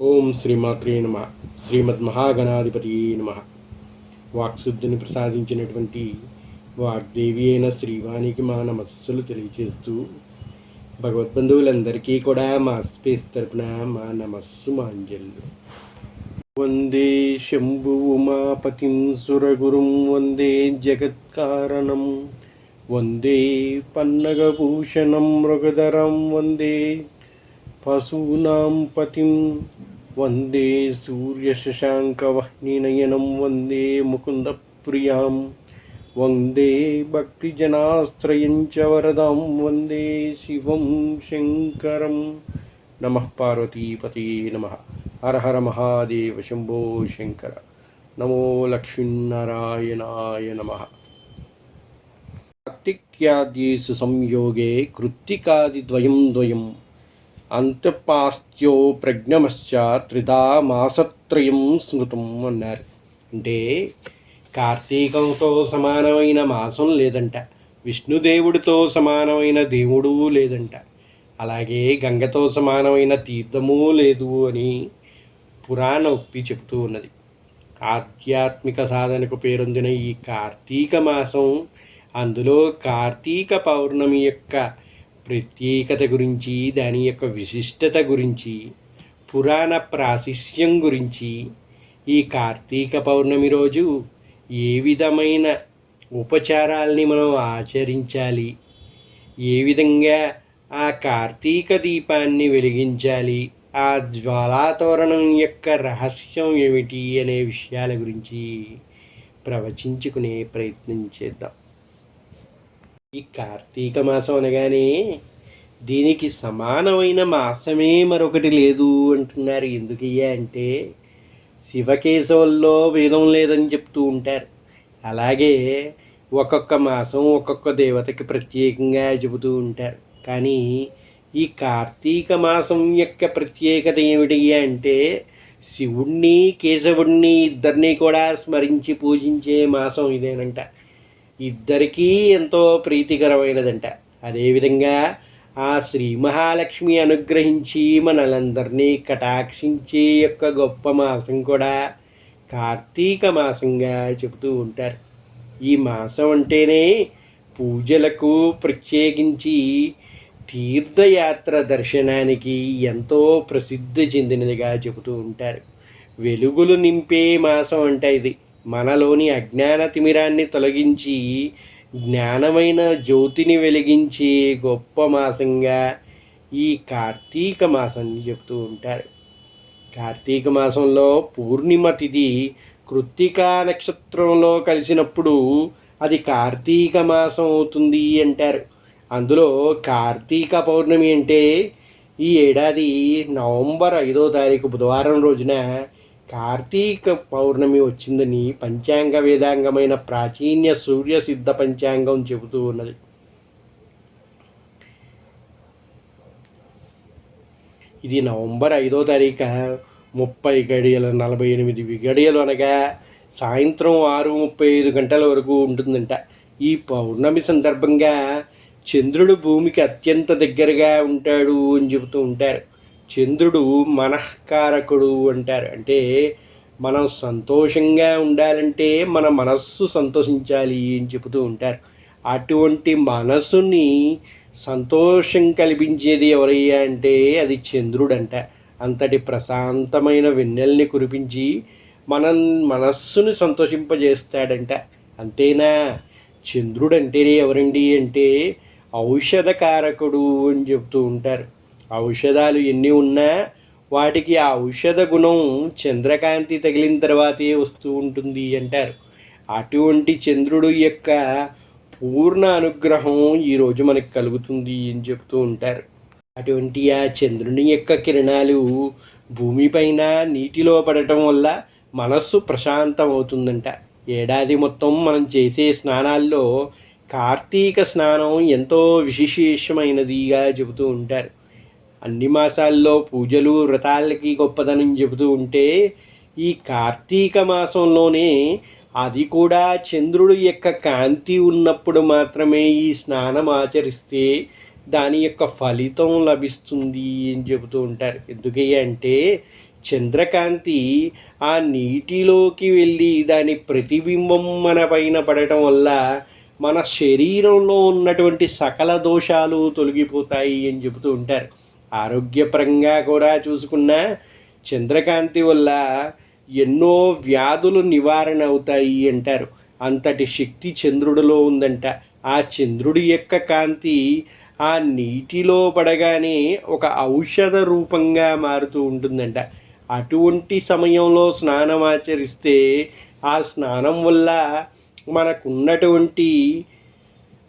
ఓం శ్రీమాత్రే నమ. శ్రీమద్ మహాగణాధిపతి నమ. వాక్శుద్ధిని ప్రసాదించినటువంటి వాగ్దేవి అయిన శ్రీవాణికి మా నమస్సులు తెలియజేస్తూ, భగవద్బంధువులందరికీ కూడా మా స్పేస్ తరపున మా నమస్సు మాంజల్లు. వందే శంభు ఉమాపతిం సురగురుం వందే జగత్కారణం వందే పన్నగభూషణం మృగధరం వందే పశూనాం పతిం వందే సూర్యశశాంకవహ్నినయనం వందే ముకుందప్రియాం వందే భక్తిజనాశ్రయం చ వరదాం వందే శివం శంకరం. నమః పార్వతీపతే నమః. హర హర మహాదేవ శంభో శంకర. నమో లక్ష్మీనారాయణాయ నమః. కార్తిక్యాద్యేషు సంయోగే కృత్తికాదిద్వయం ద్వయం అంతపాస్త్యో ప్రజ్ఞమశ్చ త్రిధా మాసత్రయం స్మృతం అన్నారు. అంటే కార్తీకంతో సమానమైన మాసం లేదంట, విష్ణుదేవుడితో సమానమైన దేవుడు లేదంట, అలాగే గంగతో సమానమైన తీర్థము లేదు అని పురాణోక్తి చెబుతూ ఉన్నది. ఆధ్యాత్మిక సాధనకు పేరొందిన ఈ కార్తీక మాసం, అందులో కార్తీక పౌర్ణమి యొక్క ప్రత్యేకత గురించి, దాని యొక్క విశిష్టత గురించి, పురాణ ప్రాశస్త్యం గురించి, ఈ కార్తీక పౌర్ణమి రోజు ఏ విధమైన ఉపచారాల్ని మనం ఆచరించాలి, ఏ విధంగా ఆ కార్తీక దీపాన్ని వెలిగించాలి, ఆ జ్వాలాతోరణం యొక్క రహస్యం ఏమిటి అనే విషయాల గురించి ప్రవచించుకునే ప్రయత్నం చేద్దాం. ఈ కార్తీక మాసం అనగానే దీనికి సమానమైన మాసమే మరొకటి లేదు అంటున్నారు. ఎందుకయ్యా అంటే శివకేశవుల్లో భేదం లేదని చెప్తూ ఉంటారు. అలాగే ఒక్కొక్క మాసం ఒక్కొక్క దేవతకి ప్రత్యేకంగా చెబుతూ ఉంటారు. కానీ ఈ కార్తీక మాసం యొక్క ప్రత్యేకత ఏమిటయ్యా అంటే శివుణ్ణి కేశవుణ్ణి ఇద్దరినీ కూడా స్మరించి పూజించే మాసం ఇదేనంట. ఇద్దరికీ ఎంతో ప్రీతికరమైనదంట. అదేవిధంగా ఆ శ్రీ మహాలక్ష్మి అనుగ్రహించి మనలందరినీ కటాక్షించే యొక్క గొప్ప మాసం కూడా కార్తీక మాసంగా చెబుతూ ఉంటారు. ఈ మాసం అంటేనే పూజలకు, ప్రత్యేకించి తీర్థయాత్ర దర్శనానికి ఎంతో ప్రసిద్ధి చెందినదిగా చెబుతూ ఉంటారు. వెలుగులు నింపే మాసం అంటే ఇది. మనలోని అజ్ఞాన తిమిరాన్ని తొలగించి జ్ఞానమైన జ్యోతిని వెలిగించి గొప్ప మాసంగా ఈ కార్తీక మాసాన్ని చెప్తూ ఉంటారు. కార్తీక మాసంలో పూర్ణిమ తిథి కృత్తికా నక్షత్రంలో కలిసినప్పుడు అది కార్తీక మాసం అవుతుంది అంటారు. అందులో కార్తీక పౌర్ణమి అంటే ఈ ఏడాది నవంబర్ 5వ తారీఖు బుధవారం రోజున కార్తీక పౌర్ణమి వచ్చిందని పంచాంగ వేదాంగమైన ప్రాచీన సూర్య సిద్ధ పంచాంగం చెబుతూ ఉన్నది. ఇది నవంబర్ 5వ తారీఖు 30:48 అనగా సాయంత్రం 6:35 గంటల వరకు ఉంటుందంట. ఈ పౌర్ణమి సందర్భంగా చంద్రుడు భూమికి అత్యంత దగ్గరగా ఉంటాడు అని చెబుతూ ఉంటారు. చంద్రుడు మనఃకారకుడు అంటారు. అంటే మనం సంతోషంగా ఉండాలంటే మన మనస్సు సంతోషించాలి అని చెబుతూ ఉంటారు. అటువంటి మనసుని సంతోషం కల్పించేది ఎవరయ్యా అంటే అది చంద్రుడంట. అంతటి ప్రశాంతమైన వెన్నెల్ని కురిపించి మనస్సుని సంతోషింపజేస్తాడంట. అంతేనా, చంద్రుడు అంటేనే ఎవరండి అంటే ఔషధకారకుడు అని చెబుతూ ఉంటారు. ఔషధాలు ఎన్ని ఉన్నా వాటికి ఆ ఔషధ గుణం చంద్రకాంతి తగిలిన తర్వాతే వస్తూ ఉంటుంది అంటారు. అటువంటి చంద్రుడు యొక్క పూర్ణ అనుగ్రహం ఈరోజు మనకు కలుగుతుంది అని చెప్తూ ఉంటారు. అటువంటి ఆ చంద్రుని యొక్క కిరణాలు భూమిపైన నీటిలో పడటం వల్ల మనస్సు ప్రశాంతం అవుతుందంట. ఏడాది మొత్తం మనం చేసే స్నానాల్లో కార్తీక స్నానం ఎంతో విశేషమైనదిగా చెబుతూ ఉంటారు. అన్ని మాసాల్లో పూజలు వ్రతాలకి గొప్పదనం చెబుతూ ఉంటే ఈ కార్తీక మాసంలోనే అది కూడా చంద్రుడి యొక్క కాంతి ఉన్నప్పుడు మాత్రమే ఈ స్నానం ఆచరిస్తే దాని యొక్క ఫలితం లభిస్తుంది అని చెబుతూ ఉంటారు. ఎందుకంటే చంద్రకాంతి ఆ నీటిలోకి వెళ్ళి దాని ప్రతిబింబం మన పైన పడటం వల్ల మన శరీరంలో ఉన్నటువంటి సకల దోషాలు తొలగిపోతాయి అని చెబుతూ ఉంటారు. ఆరోగ్యపరంగా కూడా చూసుకున్న చంద్రకాంతి వల్ల ఎన్నో వ్యాధులు నివారణ అవుతాయి అంటారు. అంతటి శక్తి చంద్రుడిలో ఉందంట. ఆ చంద్రుడి యొక్క కాంతి ఆ నీటిలో పడగానే ఒక ఔషధ రూపంగా మారుతూ ఉంటుందంట. అటువంటి సమయంలో స్నానం ఆచరిస్తే ఆ స్నానం వల్ల మనకున్నటువంటి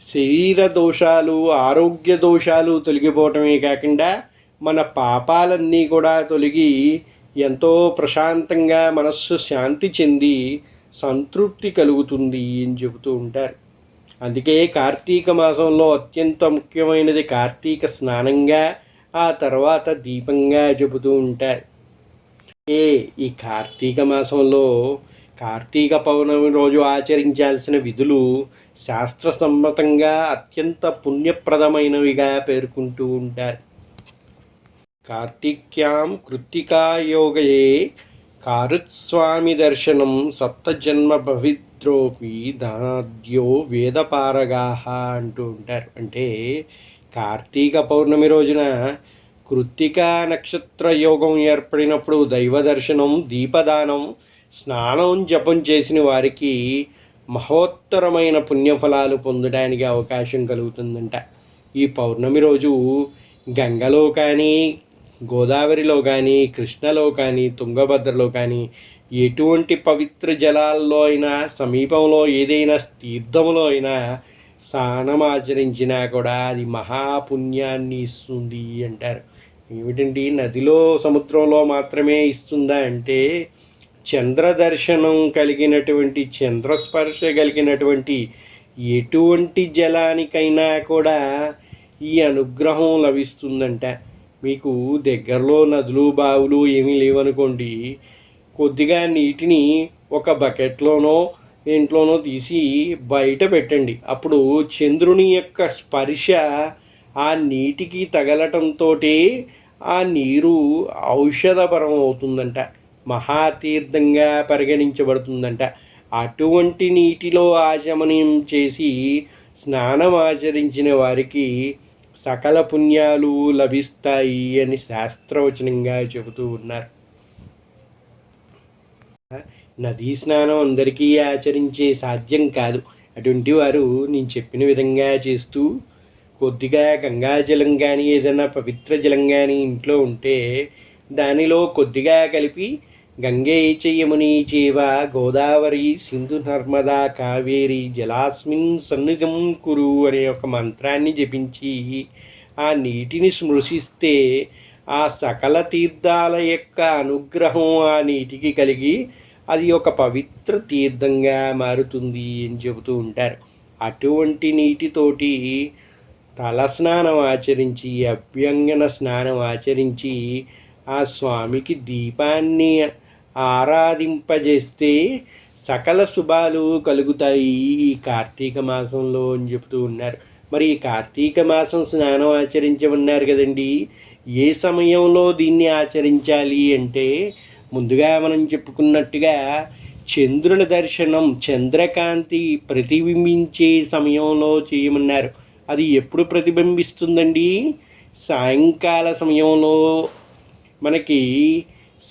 శరీర దోషాలు, ఆరోగ్య దోషాలు తొలగిపోవటమే కాకుండా మన పాపాలన్నీ కూడా తొలగి ఎంతో ప్రశాంతంగా మనస్సు శాంతి చెంది సంతృప్తి కలుగుతుంది అని చెబుతూ ఉంటారు. అందుకే కార్తీక మాసంలో అత్యంత ముఖ్యమైనది కార్తీక స్నానంగా, ఆ తర్వాత దీపంగా చెబుతూ ఉంటారు. ఈ కార్తీక మాసంలో కార్తీక పౌర్ణమి రోజు ఆచరించాల్సిన విధులు శాస్త్రసమ్మతంగా అత్యంత పుణ్యప్రదమైనవిగా పేర్కొంటూ ఉంటారు. కార్తీక్యాం కృత్తికాయోగయే కారుస్వామి దర్శనం సప్తజన్మ పవిత్రోపి దానాద్యో వేదపారగాహ అంటూ ఉంటారు. అంటే కార్తీక పౌర్ణమి రోజున కృత్తికా నక్షత్ర యోగం ఏర్పడినప్పుడు దైవ దర్శనం, దీపదానం, స్నానం, జపం చేసిన వారికి మహోత్తరమైన పుణ్యఫలాలు పొందడానికి అవకాశం కలుగుతుందంట. ఈ పౌర్ణమి రోజు గంగలో కానీ, గోదావరిలో కానీ, కృష్ణలో కానీ, తుంగభద్రలో కానీ ఎటువంటి పవిత్ర జలాల్లో అయినా, సమీపంలో ఏదైనా తీర్థంలో అయినా స్నానం ఆచరించినా కూడా అది మహాపుణ్యాన్ని ఇస్తుంది అంటారు. ఏమిటండి, నదిలో సముద్రంలో మాత్రమే ఇస్తుందా అంటే చంద్ర దర్శనం కలిగినటువంటి, చంద్రస్పర్శ కలిగినటువంటి ఎటువంటి జలానికైనా కూడా ఈ అనుగ్రహం లభిస్తుందంట. మీకు దగ్గరలో నదులు, బావులు ఏమీ లేవనుకోండి, కొద్దిగా నీటిని ఒక బకెట్లోనో ఇంట్లోనో తీసి బయట పెట్టండి. అప్పుడు చంద్రుని యొక్క స్పర్శ ఆ నీటికి తగలటంతో ఆ నీరు ఔషధపరం అవుతుందంట, మహాతీర్థంగా పరిగణించబడుతుందంట. అటువంటి నీటిలో ఆచమనం చేసి స్నానం ఆచరించిన వారికి సకల పుణ్యాలు లభిస్తాయి అని శాస్త్రవచనంగా చెబుతూ ఉన్నారు. నదీ స్నానం అందరికీ ఆచరించే సాధ్యం కాదు. అటువంటి వారు నేను చెప్పిన విధంగా చేస్తూ కొద్దిగా గంగాజలం కానీ, ఏదైనా పవిత్ర జలం కానీ ఇంట్లో ఉంటే దానిలో కొద్దిగా కలిపి గంగే చయముని చేవ గోదావరి సింధు నర్మదా కావేరి జలాస్మిన్ సన్నిధం కురు అనే ఒక మంత్రాన్ని జపించి ఆ నీటిని స్మృశిస్తే ఆ సకల తీర్థాల యొక్క అనుగ్రహం ఆ నీటికి కలిగి అది ఒక పవిత్ర తీర్థంగా మారుతుంది అని చెబుతూ ఉంటారు. అటువంటి నీటితోటి తలస్నానం ఆచరించి, అభ్యంగన స్నానం ఆచరించి ఆ స్వామికి దీపాన్ని ఆరాధింపజేస్తే సకల శుభాలు కలుగుతాయి ఈ కార్తీక మాసంలో అని చెబుతూ ఉన్నారు. మరి ఈ కార్తీక మాసం స్నానం ఆచరించమన్నారు కదండి, ఏ సమయంలో దీన్ని ఆచరించాలి అంటే ముందుగా మనం చెప్పుకున్నట్టుగా చంద్రుని దర్శనం, చంద్రకాంతి ప్రతిబింబించే సమయంలో చేయమన్నారు. అది ఎప్పుడు ప్రతిబింబిస్తుందండి? సాయంకాల సమయంలో మనకి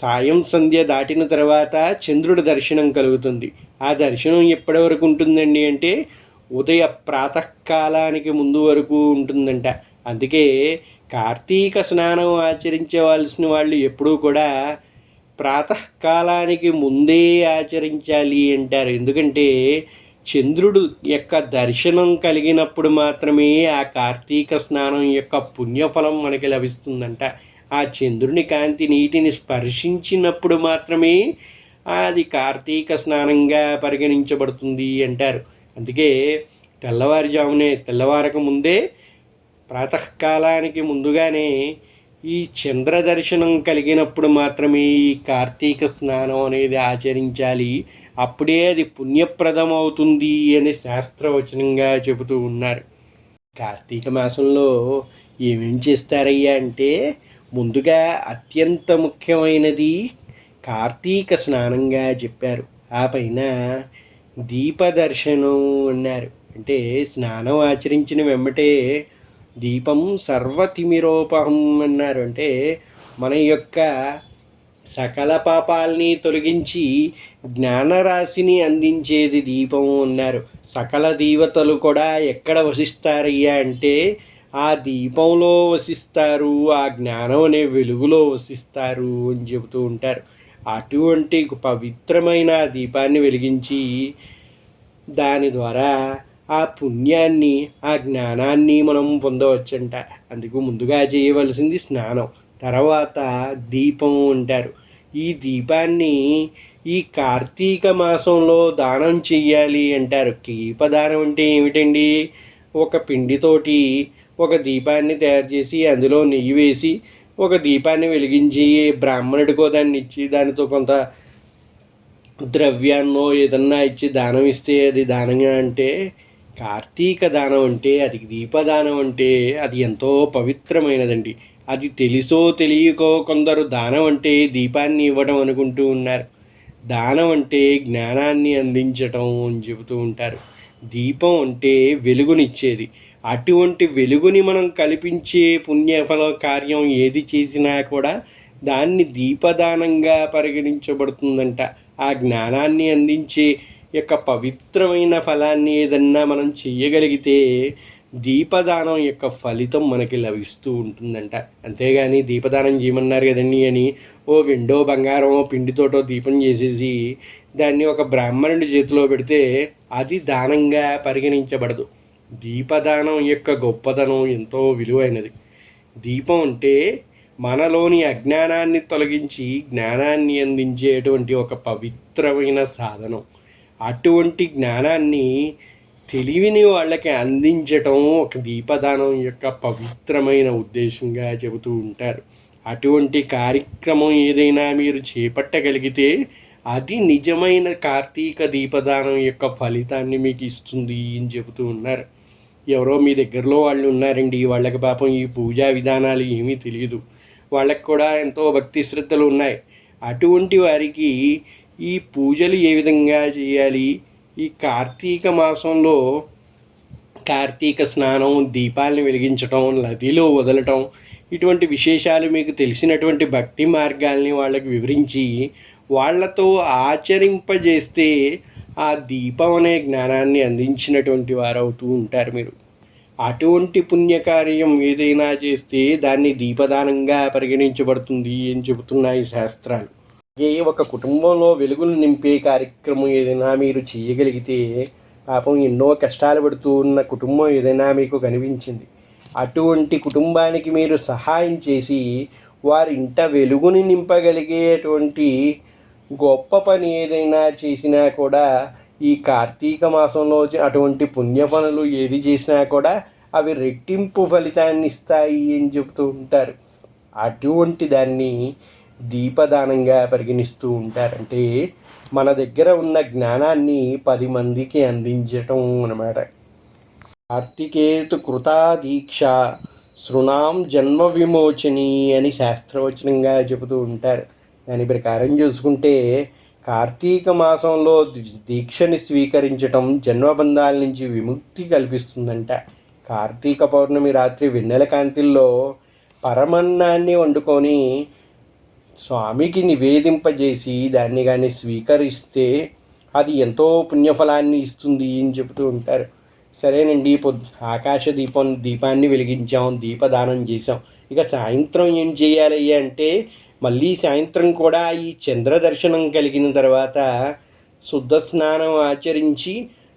సాయం సంధ్య దాటిన తర్వాత చంద్రుడి దర్శనం కలుగుతుంది. ఆ దర్శనం ఎప్పటి వరకు ఉంటుందండి అంటే ఉదయ ప్రాతకాలానికి ముందు వరకు ఉంటుందంట. అందుకే కార్తీక స్నానం ఆచరించవలసిన వాళ్ళు ఎప్పుడూ కూడా ప్రాతకాలానికి ముందే ఆచరించాలి అంటారు. ఎందుకంటే చంద్రుడు యొక్క దర్శనం కలిగినప్పుడు మాత్రమే ఆ కార్తీక స్నానం యొక్క పుణ్యఫలం మనకి లభిస్తుందంట. ఆ చంద్రుని కాంతి నీటిని స్పర్శించినప్పుడు మాత్రమే అది కార్తీక స్నానంగా పరిగణించబడుతుంది అంటారు. అందుకే తెల్లవారక ముందే ప్రాతకాలానికి ముందుగానే ఈ చంద్ర దర్శనం కలిగినప్పుడు మాత్రమే ఈ కార్తీక స్నానం అనేది ఆచరించాలి. అప్పుడే అది పుణ్యప్రదం అవుతుంది అని శాస్త్రవచనంగా చెబుతూ ఉన్నారు. కార్తీక మాసంలో ఏమేం చేస్తారయ్యా అంటే ముందుగా అత్యంత ముఖ్యమైనది కార్తీక స్నానంగా చెప్పారు. ఆ పైన దీపదర్శనం అన్నారు. అంటే స్నానం ఆచరించిన వెంబటే దీపం సర్వతిమిరోపహం అన్నారు. అంటే మన యొక్క సకల పాపాలని తొలగించి జ్ఞానరాశిని అందించేది దీపం అన్నారు. సకల దేవతలు కూడా ఎక్కడ వసిస్తారయ్యా అంటే ఆ దీపంలో వసిస్తారు, ఆ జ్ఞానం అనే వెలుగులో వసిస్తారు అని చెబుతూ ఉంటారు. అటువంటి పవిత్రమైన దీపాన్ని వెలిగించి దాని ద్వారా ఆ పుణ్యాన్ని, ఆ జ్ఞానాన్ని మనం పొందవచ్చంట. అందుకు ముందుగా చేయవలసింది స్నానం, తర్వాత దీపం అంటారు. ఈ దీపాన్ని ఈ కార్తీక మాసంలో దానం చెయ్యాలి అంటారు. దీపదానం అంటే ఏమిటండి? ఒక పిండితోటి ఒక దీపాన్ని తయారు చేసి అందులో నెయ్యి వేసి ఒక దీపాన్ని వెలిగించి బ్రాహ్మణుడికో దాన్ని ఇచ్చి దానితో కొంత ద్రవ్యాన్నో ఏదన్నా ఇచ్చి దానం ఇస్తే అది దానంగా అంటే, కార్తీక దానం అంటే, అది దీపదానం అంటే అది ఎంతో పవిత్రమైనదండి. అది తెలుసో తెలియకో కొందరు దానం అంటే దీపాన్ని ఇవ్వడం అనుకుంటూ ఉన్నారు. దానం అంటే జ్ఞానాన్ని అందించటం అని చెబుతూ ఉంటారు. దీపం అంటే వెలుగునిచ్చేది. అటువంటి వెలుగుని మనం కల్పించే పుణ్యఫల కార్యం ఏది చేసినా కూడా దాన్ని దీపదానంగా పరిగణించబడుతుందంట. ఆ జ్ఞానాన్ని అందించే యొక్క పవిత్రమైన ఫలాన్ని ఏదన్నా మనం చెయ్యగలిగితే దీపదానం యొక్క ఫలితం మనకి లభిస్తూ ఉంటుందంట. అంతేగాని దీపదానం చేయమన్నారు కదండి అని ఓ వెండో బంగారమో పిండితోటో దీపం చేసేసి దాన్ని ఒక బ్రాహ్మణుడి చేతిలో పెడితే అది దానంగా పరిగణించబడదు. దీపదానం యొక్క గొప్పదనం ఎంతో విలువైనది. దీపం అంటే మనలోని అజ్ఞానాన్ని తొలగించి జ్ఞానాన్ని అందించేటువంటి ఒక పవిత్రమైన సాధనం. అటువంటి జ్ఞానాన్ని తెలివిని వాళ్ళకి అందించటం ఒక దీపదానం యొక్క పవిత్రమైన ఉద్దేశంగా చెబుతూ ఉంటారు. అటువంటి కార్యక్రమం ఏదైనా మీరు చేపట్టగలిగితే అది నిజమైన కార్తీక దీపదానం యొక్క ఫలితాన్ని మీకు ఇస్తుంది అని చెబుతూ ఉన్నారు. ఎవరో మీ దగ్గరలో వాళ్ళు ఉన్నారండి, వాళ్ళకి పాపం ఈ పూజా విధానాలు ఏమీ తెలియదు, వాళ్ళకి కూడా ఎంతో భక్తి శ్రద్ధలు ఉన్నాయి. అటువంటి వారికి ఈ పూజలు ఏ విధంగా చేయాలి, ఈ కార్తీక మాసంలో కార్తీక స్నానం, దీపాలను వెలిగించటం, నదిలో వదలటం, ఇటువంటి విశేషాలు మీకు తెలిసినటువంటి భక్తి మార్గాల్ని వాళ్ళకి వివరించి వాళ్ళతో ఆచరింపజేస్తే ఆ దీపం అనే జ్ఞానాన్ని అందించినటువంటి వారు అవుతూ ఉంటారు మీరు. అటువంటి పుణ్యకార్యం ఏదైనా చేస్తే దాన్ని దీపదానంగా పరిగణించబడుతుంది అని చెబుతున్నాయి శాస్త్రాలు. అలాగే ఒక కుటుంబంలో వెలుగులు నింపే కార్యక్రమం ఏదైనా మీరు చేయగలిగితే, పాపం ఎన్నో కష్టాలు పడుతూ ఉన్న కుటుంబం ఏదైనా మీకు కనిపించింది, అటువంటి కుటుంబానికి మీరు సహాయం చేసి వారి ఇంట వెలుగుని నింపగలిగేటువంటి గొప్ప పని ఏదైనా చేసినా కూడా ఈ కార్తీక మాసంలో అటువంటి పుణ్య పనులు ఏది చేసినా కూడా అవి రెట్టింపు ఫలితాన్ని ఇస్తాయి అని చెబుతూ ఉంటారు. అటువంటి దాన్ని దీపదానంగా పరిగణిస్తూ ఉంటారు. అంటే మన దగ్గర ఉన్న జ్ఞానాన్ని 10 మందికి అందించటం అన్నమాట. కార్తికేతు కృతా దీక్ష శృణాం జన్మ విమోచని అని శాస్త్రవచనంగా చెబుతూ ఉంటారు. దాని ప్రకారం చూసుకుంటే కార్తీక మాసంలో దీక్షని స్వీకరించటం జన్మబంధాల నుంచి విముక్తి కల్పిస్తుందంట. కార్తీక పౌర్ణమి రాత్రి వెన్నెల కాంతిల్లో పరమన్నాన్ని వండుకొని స్వామికి నివేదింపజేసి దాన్ని కానీ స్వీకరిస్తే అది ఎంతో పుణ్యఫలాన్ని ఇస్తుంది అని చెబుతూ ఉంటారు. సరేనండి, ఆకాశ దీపాన్ని వెలిగించాం, దీపదానం చేసాం. ఇక సాయంత్రం ఏం చేయాలి అంటే, మళ్ళీ సాయంత్రం కూడా ఈ చంద్ర దర్శనం కలిగిన తర్వాత శుద్ధ స్నానం ఆచరించి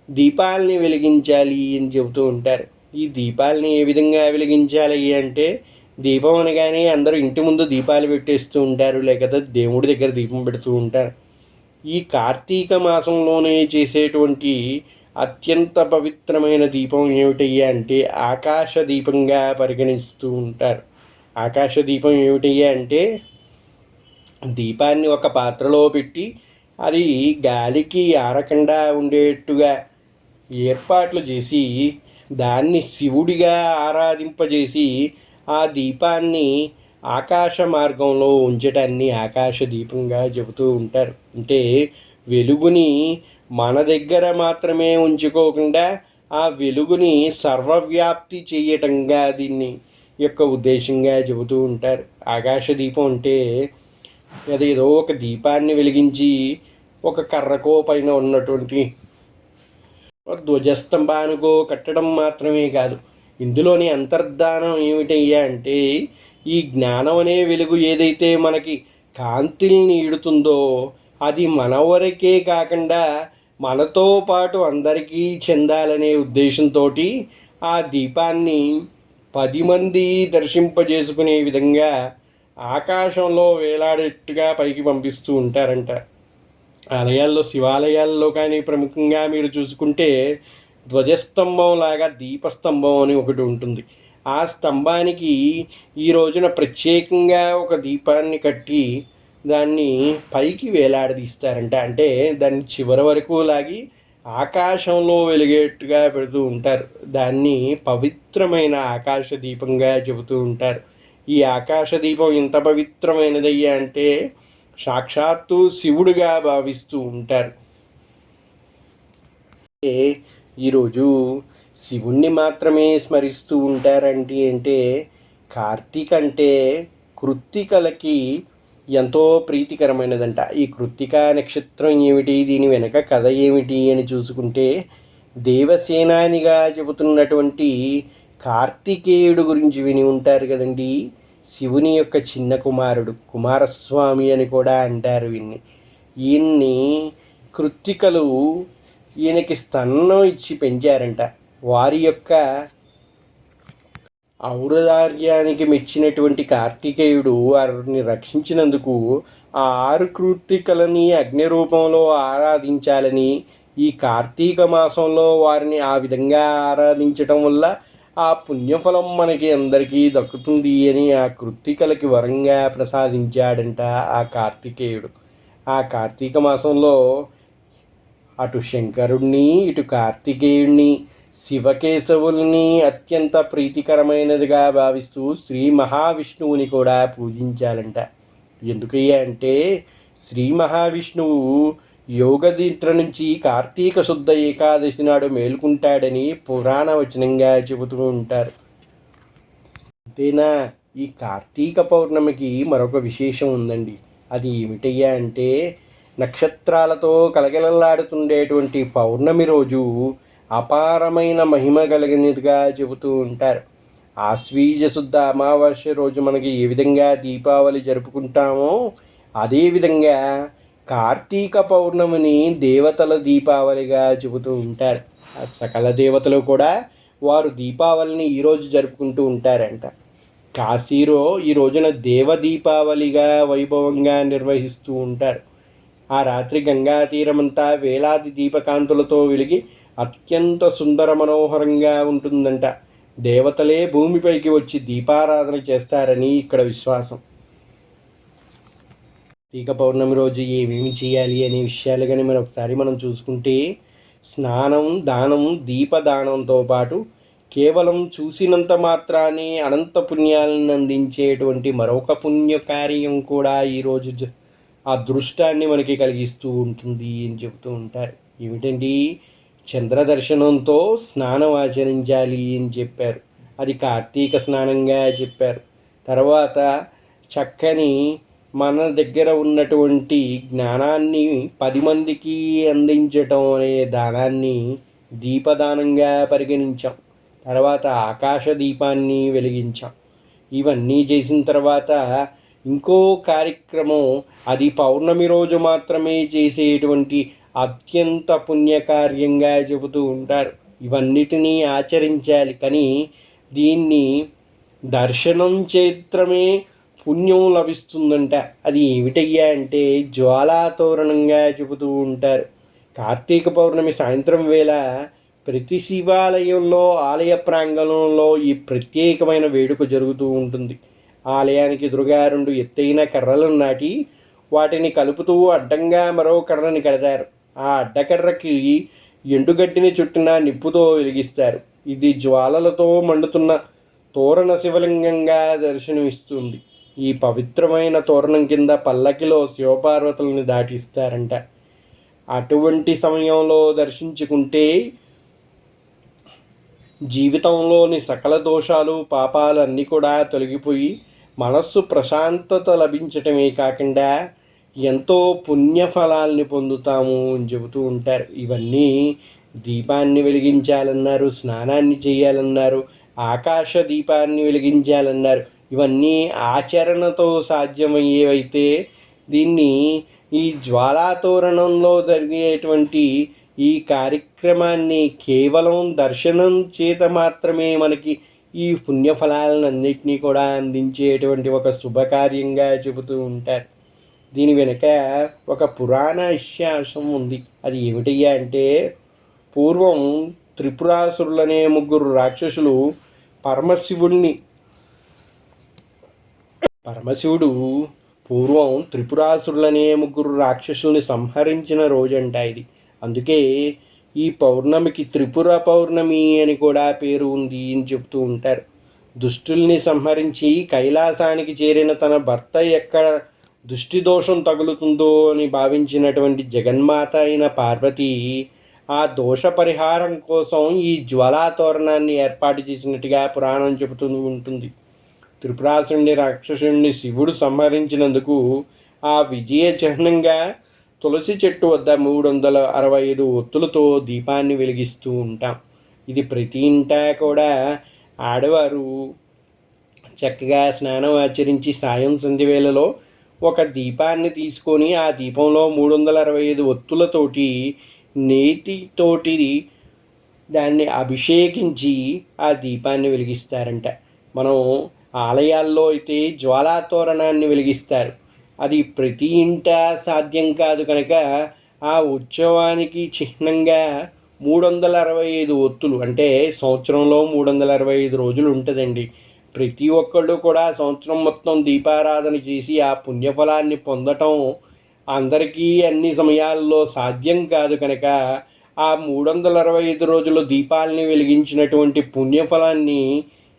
దీపాలని వెలిగించాలి అని చెబుతూ ఉంటారు. ఈ దీపాలని ఏ విధంగా వెలిగించాలి అంటే, దీపం అనగానే అందరూ ఇంటి ముందు దీపాలు పెట్టేస్తూ ఉంటారు, లేకపోతే దేవుడి దగ్గర దీపం పెడుతూ ఉంటారు. ఈ కార్తీక మాసంలోనే చేసేటువంటి అత్యంత పవిత్రమైన దీపం ఏమిటయ్యా అంటే ఆకాశ దీపంగా పరిగణిస్తూ ఉంటారు. ఆకాశ దీపం ఏమిటయ్యా అంటే, దీపాన్ని ఒక పాత్రలో పెట్టి అది గాలికి ఆరకుండా ఉండేట్టుగా ఏర్పాట్లు చేసి దాన్ని శివుడిగా ఆరాధింపజేసి ఆ దీపాన్ని ఆకాశ మార్గంలో ఉంచటాన్ని ఆకాశ దీపంగా చెబుతూ ఉంటారు. అంటే వెలుగుని మన దగ్గర మాత్రమే ఉంచుకోకుండా ఆ వెలుగుని సర్వవ్యాప్తి చేయటంగా దీన్ని యొక్క ఉద్దేశంగా చెబుతూ ఉంటారు. ఆకాశ దీపం అంటే అదేదో ఒక దీపాన్ని వెలిగించి ఒక కర్రకో పైన ఉన్నటువంటి ధ్వజస్తంభానికో కట్టడం మాత్రమే కాదు, ఇందులోని అంతర్ధానం ఏమిటయ్యా అంటే ఈ జ్ఞానం అనే వెలుగు ఏదైతే మనకి కాంతిని ఇడుతుందో అది మన వరకే కాకుండా మనతో పాటు అందరికీ చెందాలనే ఉద్దేశంతో ఆ దీపాన్ని 10 మంది దర్శింపజేసుకునే విధంగా ఆకాశంలో వేలాడేట్టుగా పైకి పంపిస్తూ ఉంటారంట. ఆలయాల్లో, శివాలయాల్లో కానీ ప్రముఖంగా మీరు చూసుకుంటే ధ్వజస్తంభం లాగా దీపస్తంభం అని ఒకటి ఉంటుంది. ఆ స్తంభానికి ఈ రోజున ప్రత్యేకంగా ఒక దీపాన్ని కట్టి దాన్ని పైకి వేలాడదీస్తారంట. అంటే దాన్ని చివరి వరకు లాగి ఆకాశంలో వెలిగేట్టుగా పెడుతూ ఉంటారు. దాన్ని పవిత్రమైన ఆకాశ దీపంగా చెబుతూ ఉంటారు. ఈ ఆకాశ దీపం ఎంత పవిత్రమైనదయ్యా అంటే సాక్షాత్తు శివుడిగా భావిస్తూ ఉంటారు. ఈరోజు శివుణ్ణి మాత్రమే స్మరిస్తూ ఉంటారంటే అంటే కార్తీక అంటే కృత్తికలకి ఎంతో ప్రీతికరమైనదంట. ఈ కృత్తిక నక్షత్రం ఏమిటి, దీని వెనక కథ ఏమిటి అని చూసుకుంటే దేవసేనానిగా చెబుతున్నటువంటి కార్తికేయుడు గురించి విని ఉంటారు కదండి. శివుని యొక్క చిన్న కుమారుడు, కుమారస్వామి అని కూడా అంటారు వీన్ని. ఈయన్ని కృత్తికలు ఈయనకి స్తన్నం ఇచ్చి పెంచారంట. వారి యొక్క ఔదార్యానికి మెచ్చినటువంటి కార్తికేయుడు వారిని రక్షించినందుకు ఆ 6 కృత్తికలని అగ్ని రూపంలో ఆరాధించాలని, ఈ కార్తీక మాసంలో వారిని ఆ విధంగా ఆరాధించటం వల్ల ఆ పుణ్యఫలం మనకి అందరికీ దక్కుతుంది అని ఆ కృత్తికలకి వరంగా ప్రసాదించాడంట ఆ కార్తికేయుడు. ఆ కార్తీక మాసంలో అటు శంకరుణ్ణి, ఇటు కార్తికేయుణ్ణి, శివకేశవుల్ని అత్యంత ప్రీతికరమైనదిగా భావిస్తూ శ్రీ మహావిష్ణువుని కూడా పూజించాలంట. ఎందుకయ్యా అంటే శ్రీ మహావిష్ణువు యోగదీత్ర నుంచి కార్తీక శుద్ధ ఏకాదశి నాడు మేలుకుంటాడని పురాణ వచనంగా చెబుతూ ఉంటారు. అంతేనా, ఈ కార్తీక పౌర్ణమికి మరొక విశేషం ఉందండి. అది ఏమిటయ్యా అంటే నక్షత్రాలతో కలగలలాడుతుండేటువంటి పౌర్ణమి రోజు అపారమైన మహిమ కలిగినదిగా చెబుతూ ఉంటారు. ఆశ్వీజ శుద్ధ అమావాస్య రోజు మనకి ఏ విధంగా దీపావళి జరుపుకుంటామో అదేవిధంగా కార్తీక పౌర్ణమిని దేవతల దీపావళిగా చెబుతూ ఉంటారు. సకల దేవతలు కూడా వారు దీపావళిని ఈరోజు జరుపుకుంటూ ఉంటారంట. కాశీలో ఈ రోజున దేవ దీపావళిగా వైభవంగా నిర్వహిస్తూ ఉంటారు. ఆ రాత్రి గంగా తీరమంతా వేలాది దీపకాంతులతో వెలిగి అత్యంత సుందర మనోహరంగా ఉంటుందంట. దేవతలే భూమిపైకి వచ్చి దీపారాధన చేస్తారని ఇక్కడ విశ్వాసం. కార్తీక పౌర్ణమి రోజు ఏమేమి చేయాలి అనే విషయాలు కానీ మనం చూసుకుంటే స్నానం, దానం, దీపదానంతో పాటు కేవలం చూసినంత మాత్రాన్ని అనంత పుణ్యాలను అందించేటువంటి మరొక పుణ్య కార్యం కూడా ఈరోజు అదృష్టాన్ని మనకి కలిగిస్తూ ఉంటుంది అని చెబుతూ ఉంటారు. ఏమిటండి, చంద్రదర్శనంతో స్నానం ఆచరించాలి అని చెప్పారు. అది కార్తీక స్నానంగా చెప్పారు. తర్వాత చక్కని మన దగ్గర ఉన్నటువంటి జ్ఞానాన్ని 10 మందికి అందించటం అనే దానాన్ని దీపదానంగా పరిగణించాం. తర్వాత ఆకాశ దీపాన్ని వెలిగించాం. ఇవన్నీ చేసిన తర్వాత ఇంకో కార్యక్రమం, అది పౌర్ణమి రోజు మాత్రమే చేసేటువంటి అత్యంత పుణ్యకార్యంగా చెబుతూ ఉంటారు. ఇవన్నిటినీ ఆచరించాలి, కానీ దీన్ని దర్శనం చేత్రమే పుణ్యం లభిస్తుందంట. అది ఏమిటయ్యా అంటే జ్వాలాతోరణంగా చెబుతూ ఉంటారు. కార్తీక పౌర్ణమి సాయంత్రం వేళ ప్రతి శివాలయంలో ఆలయ ప్రాంగణంలో ఈ ప్రత్యేకమైన వేడుక జరుగుతూ ఉంటుంది. ఆలయానికి ఎదురుగా 2 ఎత్తైన కర్రలను నాటి వాటిని కలుపుతూ అడ్డంగా మరో కర్రని కడతారు. ఆ అడ్డకర్రకి ఎండుగడ్డిని చుట్టిన నిప్పుతో వెలిగిస్తారు. ఇది జ్వాలలతో మండుతున్న తోరణ శివలింగంగా దర్శనమిస్తుంది. ఈ పవిత్రమైన తోరణం కింద పల్లకిలో శివపార్వతుల్ని దాటిస్తారంట. అటువంటి సమయంలో దర్శించుకుంటే జీవితంలోని సకల దోషాలు పాపాలు అన్నీ కూడా తొలగిపోయి మనస్సు ప్రశాంతత లభించటమే కాకుండా ఎంతో పుణ్యఫలాల్ని పొందుతాము అని చెబుతూ ఉంటారు. ఇవన్నీ దీపాన్ని వెలిగించాలన్నారు, స్నానాన్ని చేయాలన్నారు, ఆకాశ దీపాన్ని వెలిగించాలన్నారు. ఇవన్నీ ఆచరణతో సాధ్యమయ్యేవైతే దీన్ని ఈ జ్వాలాతోరణంలో జరిగేటువంటి ఈ కార్యక్రమాన్ని కేవలం దర్శనం చేత మాత్రమే మనకి ఈ పుణ్యఫలాలన్నింటినీ కూడా అందించేటువంటి ఒక శుభకార్యంగా చెబుతూ ఉంటారు. దీని వెనుక ఒక పురాణ ఇతిహాసం ఉంది. అది ఏమిటయ్యా అంటే, పూర్వం త్రిపురాసురులనే ముగ్గురు రాక్షసులు పరమశివుడు పూర్వం త్రిపురాసురులనే ముగ్గురు రాక్షసుల్ని సంహరించిన రోజంట ఇది. అందుకే ఈ పౌర్ణమికి త్రిపుర పౌర్ణమి అని కూడా పేరు ఉంది అని చెప్తూ ఉంటారు. దుష్టుల్ని సంహరించి కైలాసానికి చేరిన తన భర్త ఎక్కడ దృష్టి దోషం తగులుతుందో అని భావించినటువంటి జగన్మాత అయిన పార్వతి ఆ దోష పరిహారం కోసం ఈ జ్వాలాతోరణాన్ని ఏర్పాటు చేసినట్టుగా పురాణం చెబుతూ ఉంటుంది. త్రిపురాసురుణ్ణి రాక్షసుణ్ణి శివుడు సంహరించినందుకు ఆ విజయ చిహ్నంగా తులసి చెట్టు వద్ద 365 ఒత్తులతో దీపాన్ని వెలిగిస్తూ ఉంటాం. ఇది ప్రతి ఇంటా కూడా ఆడవారు చక్కగా స్నానం ఆచరించి సాయం సంధ్య వేళలో ఒక దీపాన్ని తీసుకొని ఆ దీపంలో 365 ఒత్తులతోటి నేతితోటి దాన్ని అభిషేకించి ఆ దీపాన్ని వెలిగిస్తారంట. మనం ఆలయాల్లో అయితే జ్వాలాతోరణాన్ని వెలిగిస్తారు. అది ప్రతి ఇంట సాధ్యం కాదు కనుక ఆ ఉత్సవానికి చిహ్నంగా 365 ఒత్తులు, అంటే సంవత్సరంలో 365 రోజులు ఉంటుందండి. ప్రతి ఒక్కళ్ళు కూడా సంవత్సరం మొత్తం దీపారాధన చేసి ఆ పుణ్యఫలాన్ని పొందటం అందరికీ అన్ని సమయాల్లో సాధ్యం కాదు కనుక ఆ 365 రోజులు దీపాలని వెలిగించినటువంటి పుణ్యఫలాన్ని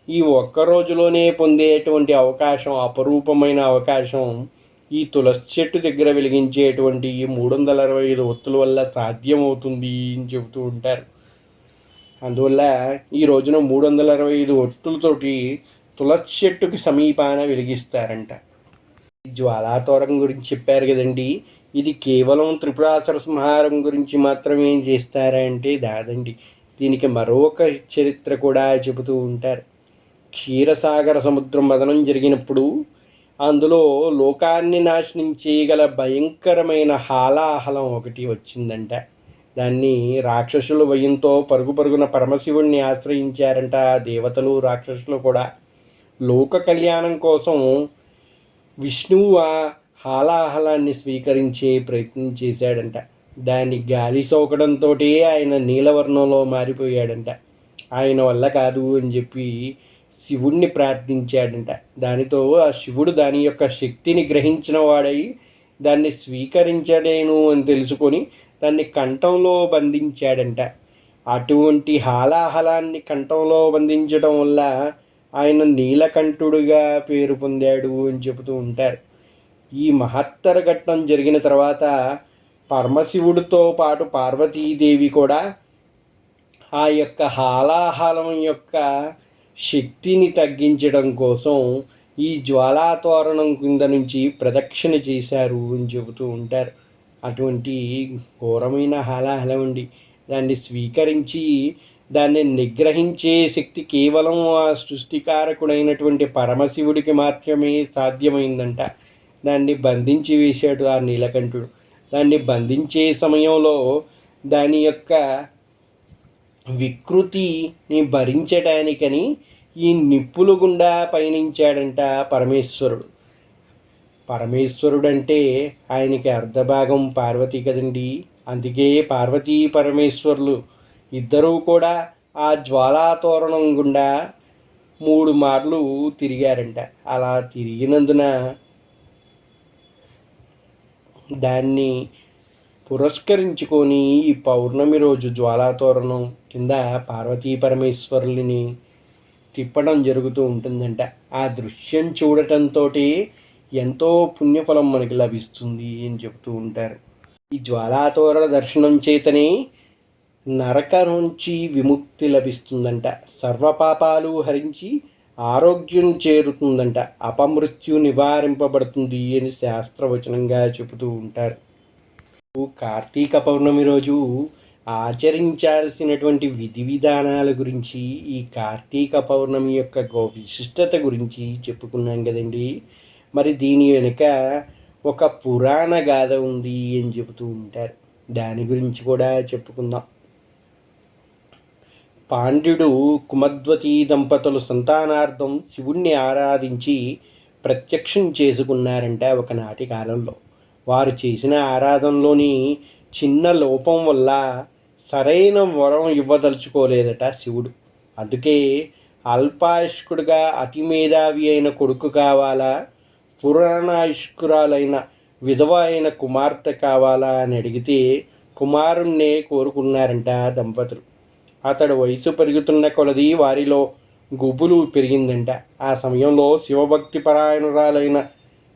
ఈ ఒక్క రోజులోనే పొందేటువంటి అవకాశం, అపరూపమైన అవకాశం ఈ తులసి చెట్టు దగ్గర వెలిగించేటువంటి ఈ 365 ఒత్తుల వల్ల సాధ్యమవుతుంది అని చెబుతూ ఉంటారు. అందువల్ల ఈ రోజున 365 ఒత్తులతోటి తులసి చెట్టుకి సమీపాన వెలిగిస్తారంట. జ్వాలాతోరణం గురించి చెప్పారు కదండి, ఇది కేవలం త్రిపురాసుర సంహారం గురించి మాత్రమే చేస్తారా అంటే దాదండి. దీనికి మరొక చరిత్ర కూడా చెబుతూ ఉంటారు. క్షీరసాగర సముద్రం మదనం జరిగినప్పుడు అందులో లోకాన్ని నాశనం చేయగల భయంకరమైన హాలాహలం ఒకటి వచ్చిందంట. దాన్ని రాక్షసులు భయంతో పరుగు పరుగున పరమశివుణ్ణి ఆశ్రయించారంట. దేవతలు రాక్షసులు కూడా లోక కళ్యాణం కోసం విష్ణువు ఆ హాలాహలాన్ని స్వీకరించే ప్రయత్నం చేశాడంట. దాన్ని గాలి సోకడంతో ఆయన నీలవర్ణంలో మారిపోయాడంట. ఆయన వల్ల కాదు అని చెప్పి శివుణ్ణి ప్రార్థించాడంట. దానితో ఆ శివుడు దాని యొక్క శక్తిని గ్రహించిన వాడై దాన్ని స్వీకరించలేను అని తెలుసుకొని దాన్ని కంఠంలో బంధించాడంట. అటువంటి హాలాహలాన్ని కంఠంలో బంధించడం వల్ల ఆయన నీలకంఠుడుగా పేరు పొందాడు అని చెబుతూ ఉంటారు. ఈ మహత్తర ఘట్టం జరిగిన తర్వాత పరమశివుడితో పాటు పార్వతీదేవి కూడా ఆ యొక్క హాలాహలం యొక్క శక్తిని తగ్గించడం కోసం ఈ జ్వాలాతోరణం కింద నుంచి ప్రదక్షిణ చేశారు అని చెబుతూ ఉంటారు. అటువంటి ఘోరమైన హాలాహలం అండి. దాన్ని స్వీకరించి దాన్ని నిగ్రహించే శక్తి కేవలం ఆ సృష్టికారకుడైనటువంటి పరమశివుడికి మాత్రమే సాధ్యమైందంట. దాన్ని బంధించి వేశాడు ఆ నీలకంఠుడు. దాన్ని బంధించే సమయంలో దాని యొక్క వికృతిని భరించడానికని ఈ నిప్పుల గుండా పయనించాడంట పరమేశ్వరుడు. పరమేశ్వరుడు అంటే ఆయనకి అర్ధభాగం పార్వతి కదండి. అందుకే పార్వతీ పరమేశ్వరులు ఇద్దరూ కూడా ఆ జ్వాలాతోరణం గుండా 3 మార్లు తిరిగారంట. అలా తిరిగినందున దాన్ని పురస్కరించుకొని ఈ పౌర్ణమి రోజు జ్వాలాతోరణం కింద పార్వతీ పరమేశ్వరులని తిప్పడం జరుగుతూ ఉంటుందంట. ఆ దృశ్యం చూడటంతో ఎంతో పుణ్యఫలం మనకి లభిస్తుంది అని చెబుతూ ఉంటారు. ఈ జ్వాలాతోరణ దర్శనం చేతనే నరక నుంచి విముక్తి లభిస్తుందంట. సర్వపాపాలు హరించి ఆరోగ్యం చేరుతుందంట. అపమృత్యు నివారింపబడుతుంది అని శాస్త్రవచనంగా చెబుతూ ఉంటారు. కార్తీక పౌర్ణమి రోజు ఆచరించాల్సినటువంటి విధి విధానాల గురించి, ఈ కార్తీక పౌర్ణమి యొక్క విశిష్టత గురించి చెప్పుకున్నాం కదండి. మరి దీని వెనుక ఒక పురాణ గాథ ఉంది అని చెబుతూ ఉంటారు. దాని గురించి కూడా చెప్పుకుందాం. పాండ్యుడు కుమద్వతి దంపతులు సంతానార్థం శివుణ్ణి ఆరాధించి ప్రత్యక్షం చేసుకున్నారంట ఒకనాటి కాలంలో. వారు చేసిన ఆరాధనలోని చిన్న లోపం వల్ల సరైన వరం ఇవ్వదలుచుకోలేదట శివుడు. అందుకే అల్పాయుష్కుడుగా అతి మేధావి అయిన కొడుకు కావాలా, పురాణాయుష్కురాలైన విధవ అయిన కుమార్తె కావాలా అని అడిగితే కుమారుణ్ణే కోరుకున్నారంట దంపతులు. అతడు వయసు పెరుగుతున్న కొలది వారిలో గుబులు పెరిగిందంట. ఆ సమయంలో శివభక్తి పరాయణురాలైన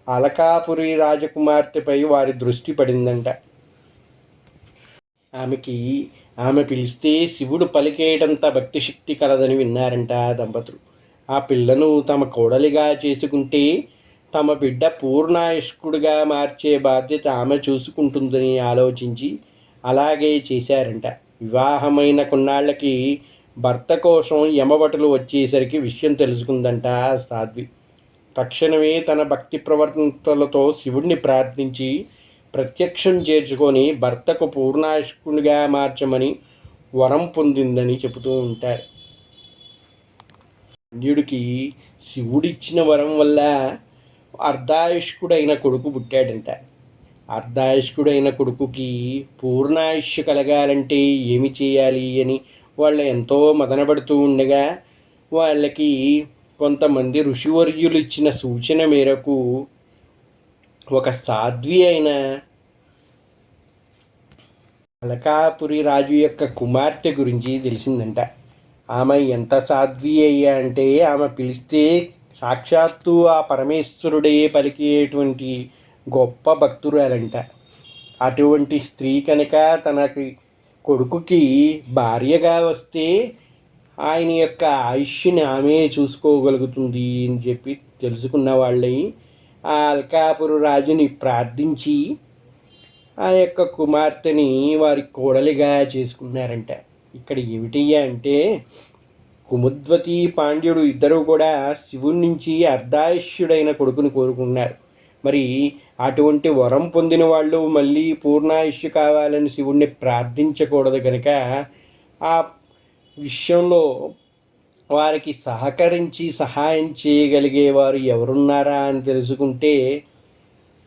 అలకాపురి రాజకుమార్తెపై వారి దృష్టి పడిందంట. ఆమె పిలిస్తే శివుడు పలికేటంత భక్తి శక్తి కలదని విన్నారంట దంపతులు. ఆ పిల్లను తమ కోడలిగా చేసుకుంటే తమ బిడ్డ పూర్ణాయుష్కుడిగా మార్చే బాధ్యత ఆమె చూసుకుంటుందని ఆలోచించి అలాగే చేశారంట. వివాహమైన కొన్నాళ్ళకి భర్త కోసం యమభటులు వచ్చేసరికి విషయం తెలుసుకుందంట సాధ్వి. తక్షణమే తన భక్తి ప్రవర్తనలతో శివుణ్ణి ప్రార్థించి ప్రత్యక్షం చేర్చుకొని భర్తకు పూర్ణాయుష్కునిగా మార్చమని వరం పొందిందని చెబుతూ ఉంటారు. పాండ్యుడికి శివుడిచ్చిన వరం వల్ల అర్ధాయుష్కుడైన కొడుకు పుట్టాడంట. అర్ధాయుష్కుడైన కొడుకుకి పూర్ణాయుష్య కలగాలంటే ఏమి చేయాలి అని వాళ్ళు ఎంతో మదనపడుతూ ఉండగా వాళ్ళకి కొంతమంది ఋషివర్యులు ఇచ్చిన సూచన మేరకు ఒక సాధ్వి అయిన అలకాపురి రాజు యొక్క కుమార్తె గురించి తెలిసిందంట. ఆమె ఎంత సాధ్వి అయ్యా అంటే ఆమె పిలిస్తే సాక్షాత్తు ఆ పరమేశ్వరుడే పలికేటువంటి గొప్ప భక్తురాలంట. అటువంటి స్త్రీ కనుక తనకి కొడుకుకి భార్యగా వస్తే ఆయన యొక్క ఆయుష్ని ఆమె చూసుకోగలుగుతుంది అని చెప్పి తెలుసుకున్న వాళ్ళని ఆ అల్కాపురు రాజుని ప్రార్థించి ఆ యొక్క కుమార్తెని వారి కోడలిగా చేసుకున్నారంట. ఇక్కడ ఏమిటయ్యా అంటే కుముద్వతి పాండ్యుడు ఇద్దరూ కూడా శివుడి నుంచి అర్ధాయుష్యుడైన కొడుకుని కోరుకున్నారు. మరి అటువంటి వరం పొందిన వాళ్ళు మళ్ళీ పూర్ణాయుష్యు కావాలని శివుణ్ణి ప్రార్థించకూడదు కనుక ఆ విషయంలో వారికి సహకరించి సహాయం చేయగలిగేవారు ఎవరున్నారా అని తెలుసుకుంటే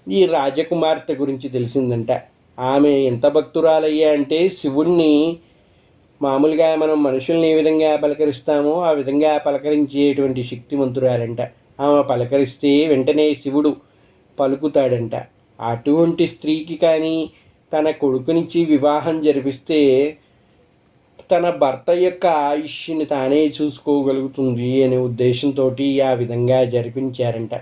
ఈ రాజకుమార్తె గురించి తెలిసిందంట. ఆమె ఎంత భక్తురాలయ్యా అంటే శివుణ్ణి మామూలుగా మనం మనుషుల్ని ఏ విధంగా పలకరిస్తామో ఆ విధంగా పలకరించేటువంటి శక్తివంతురాలంట. ఆమె పలకరిస్తే వెంటనే శివుడు పలుకుతాడంట. అటువంటి స్త్రీకి కానీ తన కొడుకునిచ్చి వివాహం జరిపిస్తే తన భర్త యొక్క ఆయుష్ని తానే చూసుకోగలుగుతుంది అనే ఉద్దేశంతో ఆ విధంగా జరిపించారంట.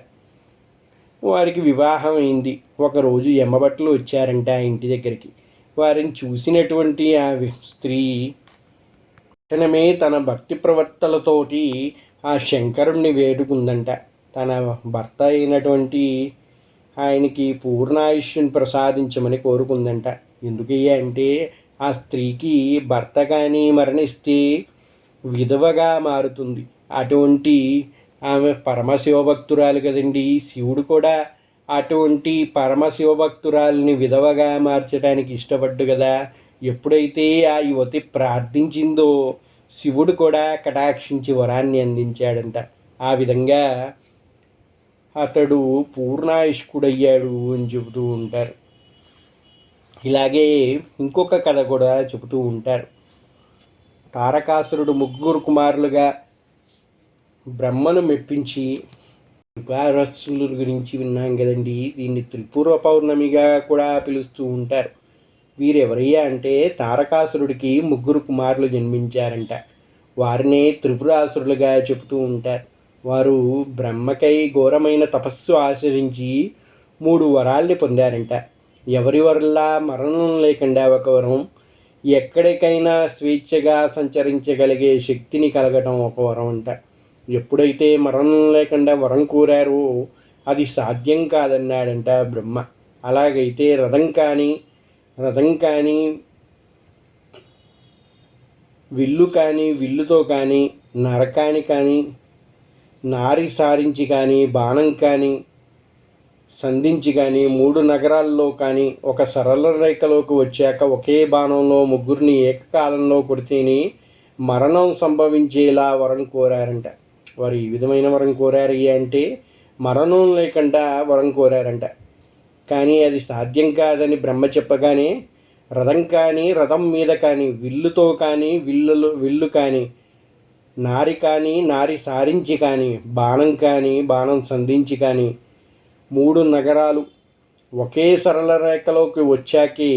వారికి వివాహం అయింది. ఒకరోజు యమభటులు వచ్చారంట ఇంటి దగ్గరికి. వారిని చూసినటువంటి ఆ స్త్రీ తక్షణమే తన భక్తి ప్రవర్తనలతోటి ఆ శంకరుణ్ణి వేడుకుందంట. తన భర్త అయినటువంటి ఆయనకి పూర్ణాయుష్యుని ప్రసాదించమని కోరుకుందంట. ఎందుకయ్యా అంటే ఆ స్త్రీకి భర్త కానీ మరణిస్తే విధవగా మారుతుంది. అటువంటి ఆమె పరమశివభక్తురాలు కదండి. శివుడు కూడా అటువంటి పరమశివభక్తురాలని విధవగా మార్చడానికి ఇష్టపడ్డు కదా. ఎప్పుడైతే ఆ యువతి ప్రార్థించిందో శివుడు కూడా కటాక్షించి వరాన్ని అందించాడంట. ఆ విధంగా అతడు పూర్ణాయుష్కుడయ్యాడు అని చెబుతూ ఉంటారు. ఇలాగే ఇంకొక కథ కూడా చెబుతూ ఉంటారు. తారకాసురుడు ముగ్గురు కుమారులుగా బ్రహ్మను మెప్పించి త్రిపురసుల గురించి విన్నాం కదండి. దీన్ని త్రిపుర పౌర్ణమిగా కూడా పిలుస్తూ ఉంటారు. వీరెవరయ్యా అంటే తారకాసురుడికి ముగ్గురు కుమారులు జన్మించారంట. వారినే త్రిపురాసురులుగా చెబుతూ ఉంటారు. వారు బ్రహ్మకై ఘోరమైన తపస్సు ఆచరించి 3 వరాల్ని పొందారంట. ఎవరి వల్ల మరణం లేకుండా ఒక వరం, ఎక్కడికైనా స్వేచ్ఛగా సంచరించగలిగే శక్తిని కలగటం ఒక వరం అంట. ఎప్పుడైతే మరణం లేకుండా వరం కోరారో అది సాధ్యం కాదన్నాడంట బ్రహ్మ. అలాగైతే రథం కానీ విల్లు కానీ విల్లుతో కానీ నరకాని కానీ నారి సారించి కానీ బాణం కానీ సంధించి కానీ 3 నగరాల్లో కానీ ఒక సరళ రేఖలోకి వచ్చాక ఒకే బాణంలో ముగ్గురిని ఏకకాలంలో కొడితేనే మరణం సంభవించేలా వరం కోరారంట. వారు ఈ విధమైన వరం కోరారు అంటే మరణం లేకుండా వరం కోరారంట. కానీ అది సాధ్యం కాదని బ్రహ్మ చెప్పగానే రథం మీద కానీ విల్లుతో కానీ విల్లు కానీ నారి సారించి కానీ బాణం సంధించి కానీ 3 నగరాలు ఒకే సరళ రేఖలోకి వచ్చాకే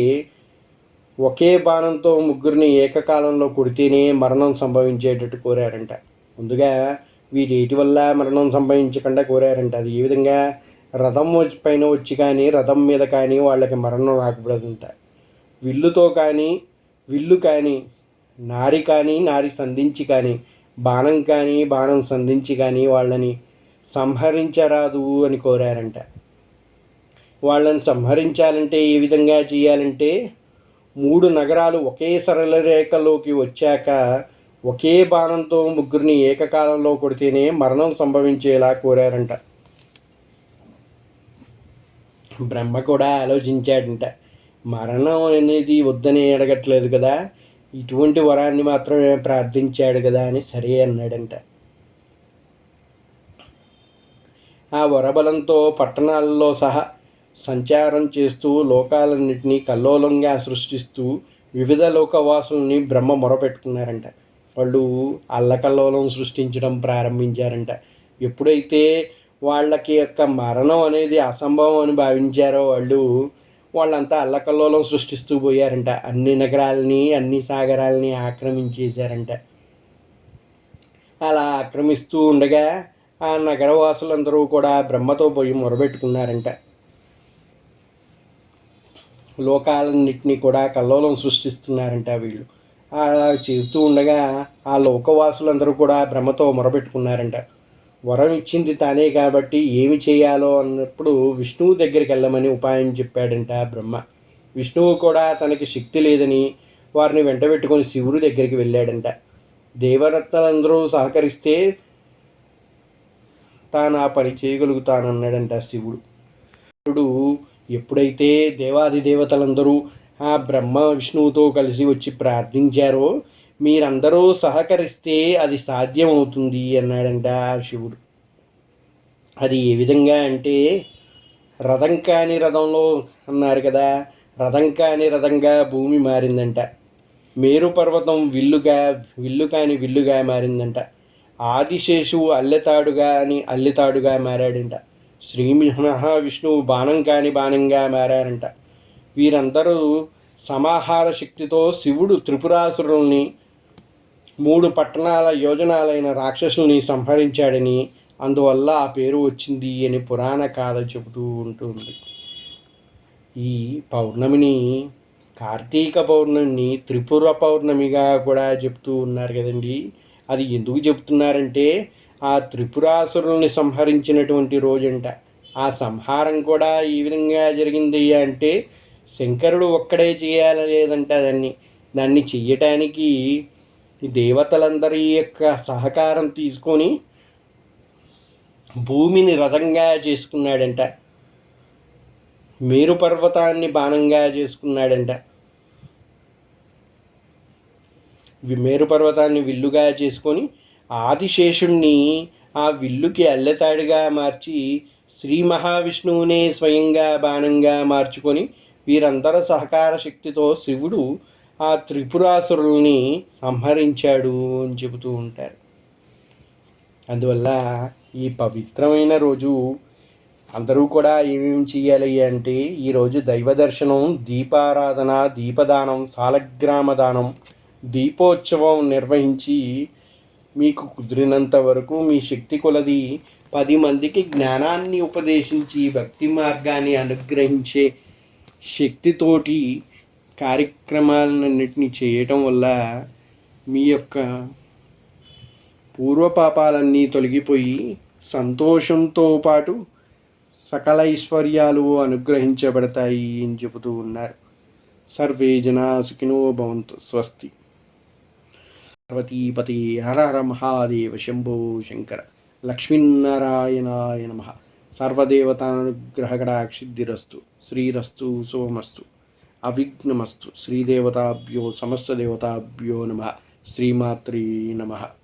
ఒకే బాణంతో ముగ్గురిని ఏకకాలంలో కొడితేనే మరణం సంభవించేటట్టు కోరారంట. ముందుగా వీటి వల్ల మరణం సంభవించకుండా కోరారంట. అది ఏ విధంగా రథం పైన వచ్చి కానీ రథం మీద కానీ వాళ్ళకి మరణం రాకూడదంట. విల్లుతో కానీ విల్లు కానీ నారి సంధించి కానీ బాణం సంధించి కానీ వాళ్ళని సంహరించరాదు అని కోరారంట. వాళ్ళని సంహరించాలంటే ఏ విధంగా చేయాలంటే 3 నగరాలు ఒకే సరళ రేఖలోకి వచ్చాక ఒకే బాణంతో ముగ్గురిని ఏకకాలంలో కొడితేనే మరణం సంభవించేలా కోరారంట. బ్రహ్మ కూడా ఆలోచించాడంట. మరణం అనేది వద్దని అడగట్లేదు కదా, ఇటువంటి వరాన్ని మాత్రమే ప్రార్థించాడు కదా అని సరే అన్నాడంట. ఆ వరబలంతో పట్టణాలలో సహా సంచారం చేస్తూ లోకాలన్నింటినీ కల్లోలంగా సృష్టిస్తూ వివిధ లోకవాసుల్ని బ్రహ్మ మొరపెట్టుకున్నారంట. వాళ్ళు అల్లకల్లోలం సృష్టించడం ప్రారంభించారంట. ఎప్పుడైతే వాళ్ళకి యొక్క మరణం అనేది అసంభవం అని భావించారో వాళ్ళంతా అల్లకల్లోలం సృష్టిస్తూ పోయారంట. అన్ని నగరాలని అన్ని సాగరాలని ఆక్రమించేశారంట. అలా ఆక్రమిస్తూ ఉండగా ఆ నగరవాసులందరూ కూడా బ్రహ్మతో పోయి మొరబెట్టుకున్నారంట. లోకాలన్నింటినీ కూడా కల్లోలం సృష్టిస్తున్నారంట వీళ్ళు. అలా చేస్తూ ఉండగా ఆ లోకవాసులందరూ కూడా బ్రహ్మతో మొరబెట్టుకున్నారంట. వరం ఇచ్చింది తానే కాబట్టి ఏమి చేయాలో అన్నప్పుడు విష్ణువు దగ్గరికి వెళ్ళమని ఉపాయం చెప్పాడంట బ్రహ్మ. విష్ణువు కూడా తనకి శక్తి లేదని వారిని వెంటబెట్టుకొని శివుడి దగ్గరికి వెళ్ళాడంట. దేవరత్నాలందరూ సహకరిస్తే తాను ఆ పని చేయగలుగుతానన్నాడంట శివుడు. ఎప్పుడైతే దేవాది దేవతలందరూ ఆ బ్రహ్మ విష్ణువుతో కలిసి వచ్చి ప్రార్థించారో మీరందరూ సహకరిస్తే అది సాధ్యం అవుతుంది అన్నాడంట శివుడు. అది ఏ విధంగా అంటే రథం కాని రథంలో అన్నారు కదా, రథం కాని రథంగా భూమి మారిందంట. మేరు పర్వతం విల్లు కాని విల్లుగా మారిందంట. ఆదిశేషువు అల్లెతాడుగా మారాడంట. శ్రీ మహావిష్ణువు బాణం కాని బాణంగా మారారంట. వీరందరూ సమాహార శక్తితో శివుడు త్రిపురాసురుల్ని 3 పట్టణాల యోజనాలైన రాక్షసుల్ని సంహరించాడని అందువల్ల ఆ పేరు వచ్చింది అని పురాణ గాథ చెబుతూ ఉంటుంది. ఈ పౌర్ణమిని కార్తీక పౌర్ణమిని త్రిపుర పౌర్ణమిగా కూడా చెప్తూ ఉన్నారు కదండి. అది ఎందుకు చెప్తున్నారంటే ఆ త్రిపురాసురుల్ని సంహరించినటువంటి రోజంట. ఆ సంహారం కూడా ఈ విధంగా జరిగింది అంటే శంకరుడు ఒక్కడే చేయాలలేదంట. దాన్ని చెయ్యటానికి దేవతలందరి యొక్క సహకారం తీసుకొని భూమిని రథంగా చేసుకున్నాడంట. మేరు పర్వతాన్ని బాణంగా చేసుకున్నాడంట. మేరు పర్వతాన్ని విల్లుగా చేసుకొని ఆదిశేషుణ్ణి ఆ విల్లుకి అల్లెతాడుగా మార్చి శ్రీ మహావిష్ణువునే స్వయంగా బాణంగా మార్చుకొని వీరందరి సహకార శక్తితో శివుడు ఆ త్రిపురాసురుల్ని సంహరించాడు అని చెబుతూ ఉంటారు. అందువల్ల ఈ పవిత్రమైన రోజు అందరూ కూడా ఏమేమి చేయాలి అంటే ఈరోజు దైవ దర్శనం, దీపారాధన, దీపదానం, సాలగ్రామ దానం, దీపోత్సవం నిర్వహించి మీకు కుదిరినంత వరకు మీ శక్తి కొలది 10 మందికి జ్ఞానాన్ని ఉపదేశించి భక్తి మార్గాన్ని అనుగ్రహించే శక్తితోటి కార్యక్రమాలన్నింటినీ చేయటం వల్ల మీ యొక్క పూర్వపాపాలన్నీ తొలగిపోయి సంతోషంతో పాటు సకల ఐశ్వర్యాలు అనుగ్రహించబడతాయి అని చెబుతూ ఉన్నారు. సర్వే జనా సుఖినో భవంతు. స్వస్తి. పార్వతీపతి హర హర మహాదేవ శంభో శంకర. లక్ష్మీనారాయణాయ నమః. సర్వదేవతానుగ్రహకటాక్షిద్ధిరస్తు. శ్రీరస్తు శుభమస్తు. అవిఘ్నమస్తు. శ్రీదేవతాభ్యో సమస్తదేవతాభ్యో నమః. శ్రీమాత్రే నమః.